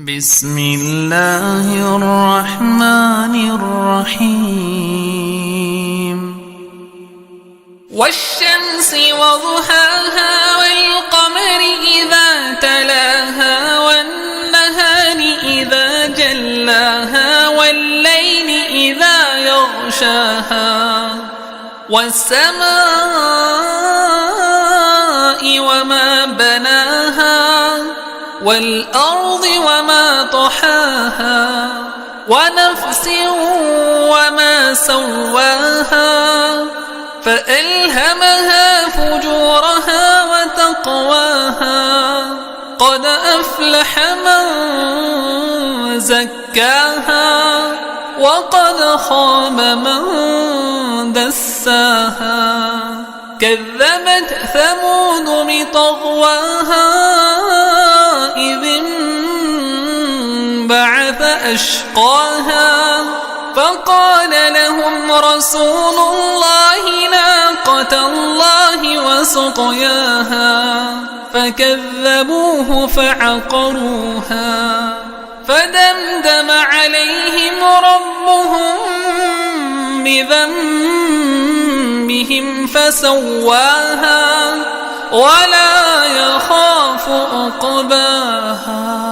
بسم الله الرحمن الرحيم والشمس وضحاها والقمر إذا تلاها والنهار إذا جلاها والليل إذا يغشاها والسماء وما بناها والأرض وما طحاها ونفس وما سواها فألهمها فجورها وتقواها قد أفلح من زكاها وقد خاب من دساها كذبت ثمود بطغواها إذ انبعث أشقاها فقال لهم رسول الله ناقة الله وسقياها فكذبوه فعقروها فدمدم عليهم ربهم بذنبهم فسواها ولا يخاف عقباها.